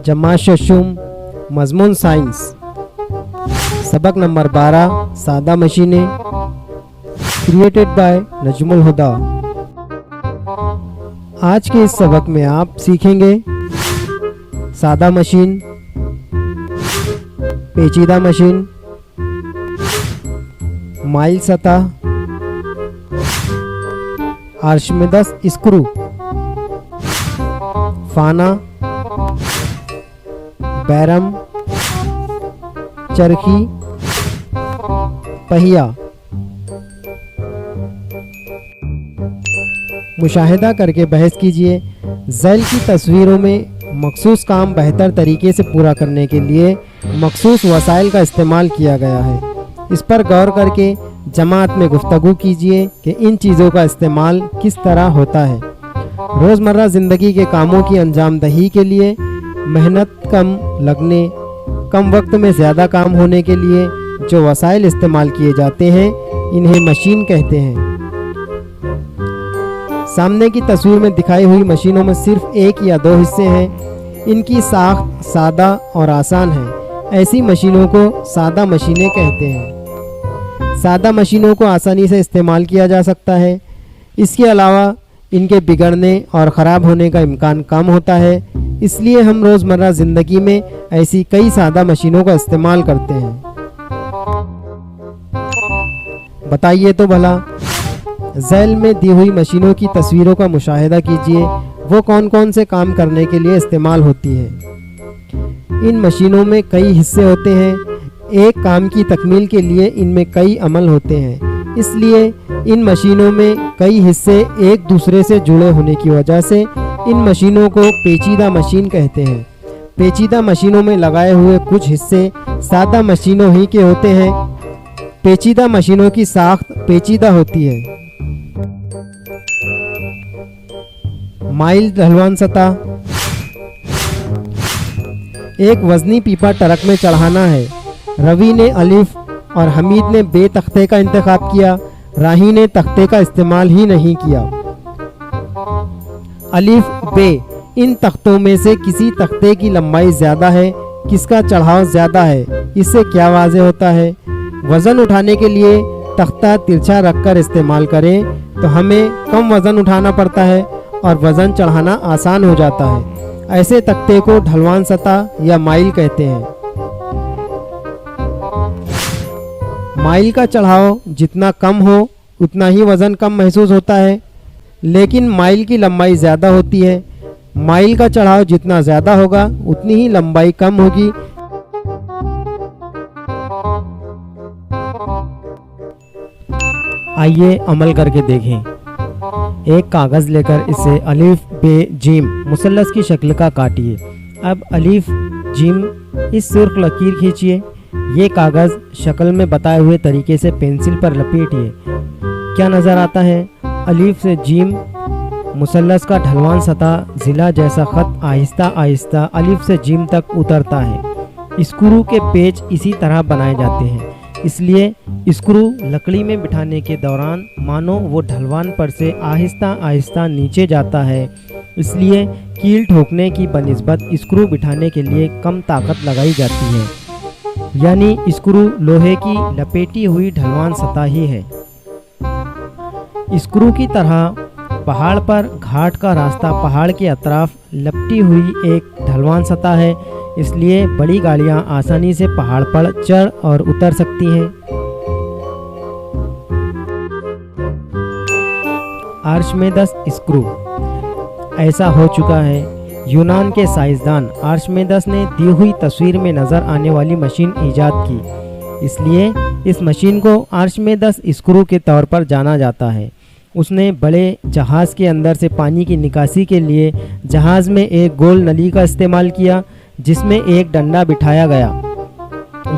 जमाशुम मजमून साइंस। सबक नंबर 12 सादा मशीनें, क्रिएटेड बाय नजमुल हुदा। आज के इस सबक में आप सीखेंगे सादा मशीन, पेचीदा मशीन, माइल सतह, आर्शिमेदस स्क्रू, फाना, बैरम, चरखी, पहिया। मुशाहिदा करके बहस कीजिए। ज़ैल की तस्वीरों में मखसूस काम बेहतर तरीके से पूरा करने के लिए मखसूस वसाइल का इस्तेमाल किया गया है। इस पर गौर करके जमात में गुफ्तगू कीजिए कि इन चीज़ों का इस्तेमाल किस तरह होता है। रोज़मर्रा ज़िंदगी के कामों की अंजामदही के लिए मेहनत कम लगने, कम वक्त में ज़्यादा काम होने के लिए जो वसाइल इस्तेमाल किए जाते हैं इन्हें मशीन कहते हैं। सामने की तस्वीर में दिखाई हुई मशीनों में सिर्फ एक या दो हिस्से हैं। इनकी साख्त सादा और आसान है। ऐसी मशीनों को सादा मशीनें कहते हैं। सादा मशीनों को आसानी से इस्तेमाल किया जा सकता है। इसके अलावा इनके बिगड़ने और ख़राब होने का इम्कान कम होता है। इसलिए हम रोज़मर्रा ज़िंदगी में ऐसी कई सादा मशीनों का इस्तेमाल करते हैं। बताइए तो भला, ज़ैल में दी हुई मशीनों की तस्वीरों का मुशाहिदा कीजिए। वो कौन कौन से काम करने के लिए इस्तेमाल होती हैं। इन मशीनों में कई हिस्से होते हैं। एक काम की तकमील के लिए इनमें कई अमल होते हैं। इसलिए इन मशीनों में कई हिस्से एक दूसरे से जुड़े होने की वजह से इन मशीनों को पेचीदा मशीन कहते हैं। पेचीदा मशीनों में लगाए हुए कुछ हिस्से सादा मशीनों ही के होते हैं। पेचीदा मशीनों की साख्त पेचीदा होती है। माइल ढलवान सतह, एक वजनी पीपा ट्रक में चढ़ाना है। रवि ने अलिफ और हमीद ने बे तख्ते का इंतखाब किया। राही ने तख्ते का इस्तेमाल ही नहीं किया। अलिफ बे, इन तख्तों में से किसी तख्ते की लंबाई ज़्यादा है, किसका चढ़ाव ज़्यादा है, इससे क्या वाज़े होता है। वज़न उठाने के लिए तख्ता तिरछा रखकर इस्तेमाल करें तो हमें कम वज़न उठाना पड़ता है और वज़न चढ़ाना आसान हो जाता है। ऐसे तख्ते को ढलवान सतह या माइल कहते हैं। माइल का चढ़ाव जितना कम हो उतना ही वज़न कम महसूस होता है, लेकिन माइल की लंबाई ज़्यादा होती है। माइल का चढ़ाव जितना ज़्यादा होगा उतनी ही लंबाई कम होगी। आइए अमल करके देखें। एक कागज़ लेकर इसे अलिफ बे जीम मुसल्लस की शक्ल का काटिए। अब अलिफ जीम इस सुर्ख लकीर खींचिए। ये कागज़ शक्ल में बताए हुए तरीके से पेंसिल पर लपेटिए। क्या नज़र आता है? अलिफ से जीम मुसल्लस का ढलवान सतह ज़िला जैसा ख़त आहिस्ता आहिस्ता अलिफ से जीम तक उतरता है। स्क्रू के पेच इसी तरह बनाए जाते हैं, इसलिए स्क्रू लकड़ी में बिठाने के दौरान मानो वो ढलवान पर से आहिस्ता आहिस्ता नीचे जाता है। इसलिए कील ठोकने की बनिस्बत स्क्रू बिठाने के लिए कम ताकत लगाई जाती है। यानी स्क्रू लोहे की लपेटी हुई ढलवान सतह ही है। स्क्रू की तरह पहाड़ पर घाट का रास्ता पहाड़ के अतराफ लपटी हुई एक ढलवान सतह है। इसलिए बड़ी गाड़ियां आसानी से पहाड़ पर चढ़ और उतर सकती हैं। आर्शिमेदस स्क्रू ऐसा हो चुका है। यूनान के साइंसदान आर्शिमेदस ने दी हुई तस्वीर में नज़र आने वाली मशीन ईजाद की। इसलिए इस मशीन को आर्शिमेदस स्क्रू के तौर पर जाना जाता है। उसने बड़े जहाज़ के अंदर से पानी की निकासी के लिए जहाज़ में एक गोल नली का इस्तेमाल किया, जिसमें एक डंडा बिठाया गया।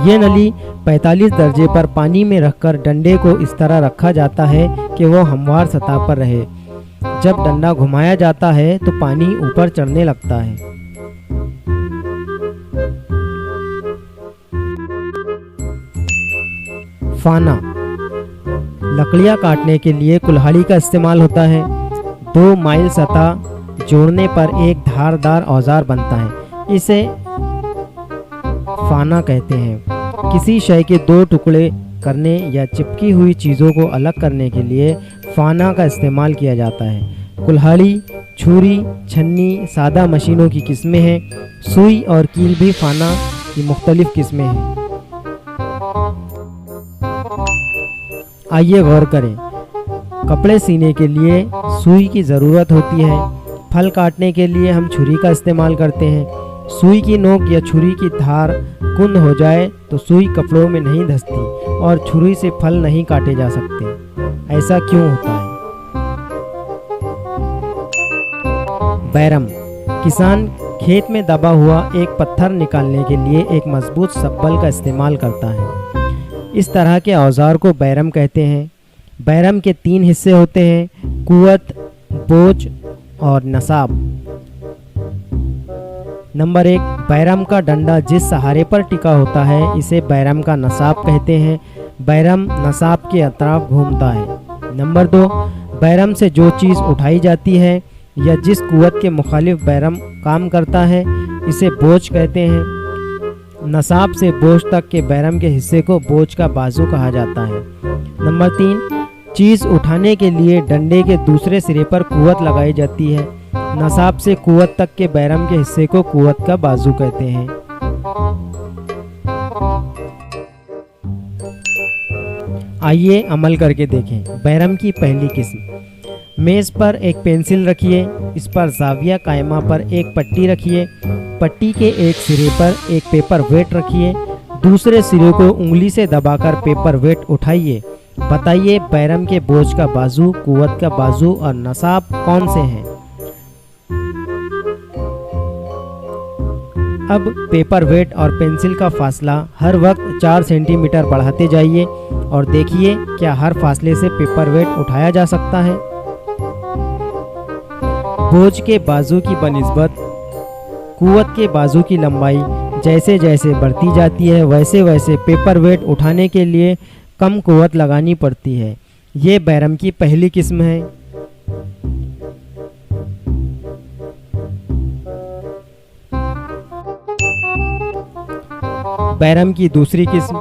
ये नली 45 दर्जे पर पानी में रखकर डंडे को इस तरह रखा जाता है कि वो हमवार सतह पर रहे। जब डंडा घुमाया जाता है तो पानी ऊपर चढ़ने लगता है। फाना लकड़ियाँ काटने के लिए कुल्हाड़ी का इस्तेमाल होता है। 2 माइल सतह जोड़ने पर एक धारदार औजार बनता है। इसे फाना कहते हैं। किसी शय के दो टुकड़े करने या चिपकी हुई चीज़ों को अलग करने के लिए फाना का इस्तेमाल किया जाता है। कुल्हाड़ी, छुरी, छन्नी सादा मशीनों की किस्में हैं। सुई और कील भी फाना की मुख्तलिफ किस्में हैं। आइए गौर करें। कपड़े सीने के लिए सुई की ज़रूरत होती है। फल काटने के लिए हम छुरी का इस्तेमाल करते हैं। सुई की नोक या छुरी की धार कुंद हो जाए तो सुई कपड़ों में नहीं धंसती और छुरी से फल नहीं काटे जा सकते। ऐसा क्यों होता है? बैरम। किसान खेत में दबा हुआ एक पत्थर निकालने के लिए एक मजबूत सब्बल का इस्तेमाल करता है। इस तरह के औजार को बैरम कहते हैं। बैरम के 3 हिस्से होते हैं: कुवत, बोझ और नसाब। नंबर 1, बैरम का डंडा जिस सहारे पर टिका होता है इसे बैरम का नसाब कहते हैं। बैरम नसाब के अतराफ घूमता है। नंबर 2, बैरम से जो चीज़ उठाई जाती है या जिस कुवत के मुखालिफ बैरम काम करता है इसे बोझ कहते हैं। नसाब से बोझ तक के बैरम के हिस्से को बोझ का बाजू कहा जाता है। नंबर 3, चीज़ उठाने के लिए डंडे के दूसरे सिरे पर कुवत लगाई जाती है। नसाब से कुवत तक के बैरम के हिस्से को कुवत का बाजू कहते हैं। आइए अमल करके देखें। बैरम की पहली किस्म। मेज़ पर एक पेंसिल रखिए। इस पर जाविया कायमा पर एक पट्टी रखिए। पट्टी के एक सिरे पर एक पेपर वेट रखिए। दूसरे सिरे को उंगली से दबाकर पेपर वेट उठाइए। बताइए बैरम के बोझ का बाजू, कुवत का बाजू और नसाब कौन से हैं? अब पेपर वेट और पेंसिल का फासला हर वक्त 4 सेंटीमीटर बढ़ाते जाइए और देखिए क्या हर फासले से पेपर वेट उठाया जा सकता है। बोझ के बाजू की बनिस्बत कुवत के बाजू की लंबाई जैसे जैसे बढ़ती जाती है वैसे वैसे पेपर वेट उठाने के लिए कम कुवत लगानी पड़ती है। ये बैरम की पहली किस्म है। बैरम की दूसरी किस्म।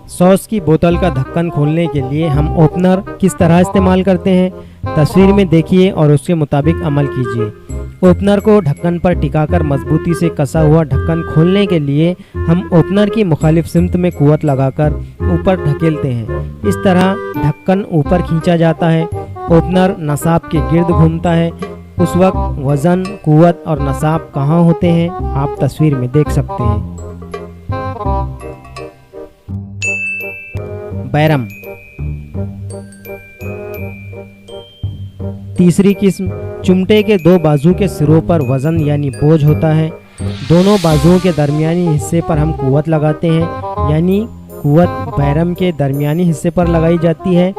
सॉस की बोतल का ढक्कन खोलने के लिए हम ओपनर किस तरह इस्तेमाल करते हैं, तस्वीर में देखिए और उसके मुताबिक अमल कीजिए। ओपनर को ढक्कन पर टिकाकर मजबूती से कसा हुआ ढक्कन खोलने के लिए हम ओपनर की मुखालिफ सिमत में कुवत लगाकर ऊपर ढकेलते हैं। इस तरह ढक्कन ऊपर खींचा जाता है। ओपनर नसाब के गिर्द घूमता है। उस वक्त वज़न, कुवत और नसाब कहाँ होते हैं आप तस्वीर में देख सकते हैं। बैरम। तीसरी किस्म। चिमटे के 2 बाजू के सिरों पर वजन यानी बोझ होता है। दोनों बाजुओं के दरमियानी हिस्से पर हम कुवत लगाते हैं, यानी कुवत बैरम के दरमियानी हिस्से पर लगाई जाती है।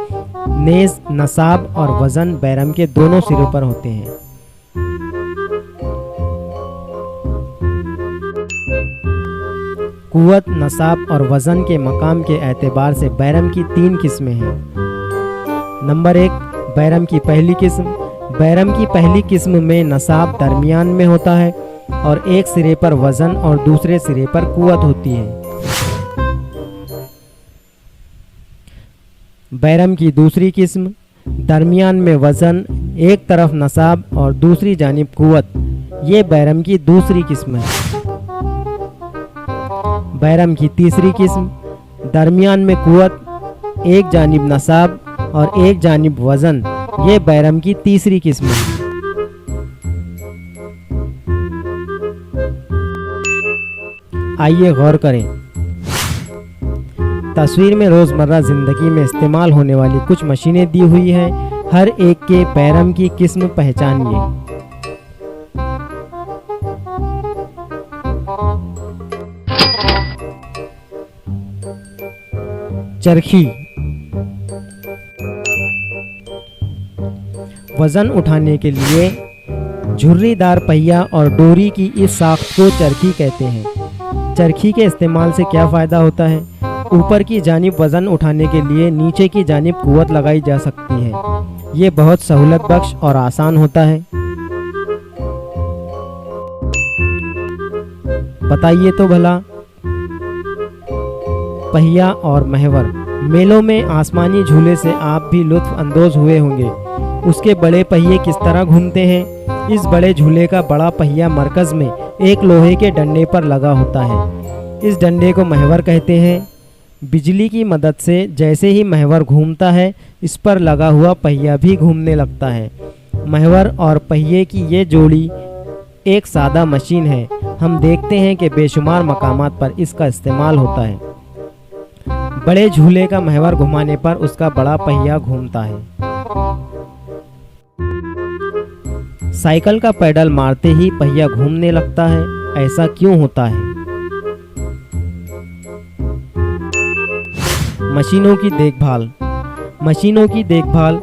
नेज़, नसाब और वजन बैरम के दोनों सिरों पर होते हैं। कुवत, नसाब और वज़न के मकाम के एतबार से बैरम की 3 किस्में हैं। नंबर 1, बैरम की पहली किस्म। बैरम की पहली किस्म में नसाब दरमियान में होता है और एक सिरे पर वज़न और दूसरे सिरे पर कुवत होती है। बैरम की दूसरी किस्म। दरमियान में वज़न, एक तरफ नसाब और दूसरी जानिब कुवत। ये बैरम की दूसरी किस्म है। बैरम की तीसरी किस्म। दरमियान में कुवत, एक जानिब नसाब और एक जानिब वज़न। ये बैरम की तीसरी किस्म है। आइए गौर करें। तस्वीर में रोज़मर्रा ज़िंदगी में इस्तेमाल होने वाली कुछ मशीनें दी हुई हैं। हर एक के बैरम की किस्म पहचानिए। चरखी। वज़न उठाने के लिए झुर्रीदार पहिया और डोरी की इस साख्त को चरखी कहते हैं। चरखी के इस्तेमाल से क्या फ़ायदा होता है? ऊपर की जानिब वज़न उठाने के लिए नीचे की जानिब कुवत लगाई जा सकती है। ये बहुत सहूलत बख्श और आसान होता है। बताइए तो भला। पहिया और महवर। मेलों में आसमानी झूले से आप भी लुत्फ अंदोज हुए होंगे। उसके बड़े पहिए किस तरह घूमते हैं। इस बड़े झूले का बड़ा पहिया मरकज में एक लोहे के डंडे पर लगा होता है। इस डंडे को महवर कहते हैं। बिजली की मदद से जैसे ही महवर घूमता है, इस पर लगा हुआ पहिया भी घूमने लगता है। महवर और पहिए की ये जोड़ी एक सादा मशीन है। हम देखते हैं कि बेशुमार मकामात पर इसका इस्तेमाल होता है। बड़े झूले का महवर घुमाने पर उसका बड़ा पहिया घूमता है। साइकिल का पैडल मारते ही पहिया घूमने लगता है। ऐसा क्यों होता है? मशीनों की देखभाल। मशीनों की देखभाल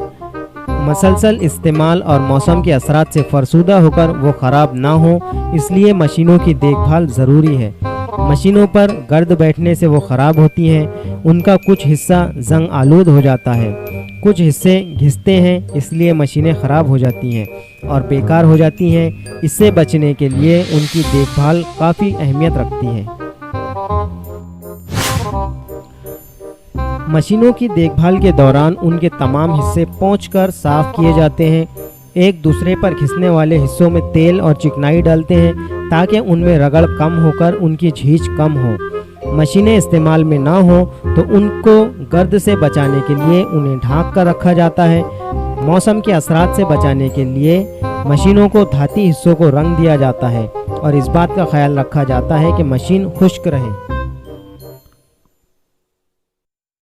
मसलसल इस्तेमाल और मौसम के असरात से फरसूदा होकर वो ख़राब ना हो, इसलिए मशीनों की देखभाल ज़रूरी है। मशीनों पर गर्द बैठने से वो ख़राब होती हैं। उनका कुछ हिस्सा जंग आलूद हो जाता है, कुछ हिस्से घिसते हैं, इसलिए मशीनें ख़राब हो जाती हैं और बेकार हो जाती हैं। इससे बचने के लिए उनकी देखभाल काफ़ी अहमियत रखती है। मशीनों की देखभाल के दौरान उनके तमाम हिस्से पोंछकर साफ किए जाते हैं। एक दूसरे पर घिसने वाले हिस्सों में तेल और चिकनाई डालते हैं ताकि उनमें रगड़ कम होकर उनकी झीझ कम हो। मशीनें इस्तेमाल में ना हो तो उनको गर्द से बचाने के लिए उन्हें ढाँक कर रखा जाता है। मौसम के असरात से बचाने के लिए मशीनों को धाती हिस्सों को रंग दिया जाता है और इस बात का ख्याल रखा जाता है कि मशीन खुश्क रहे।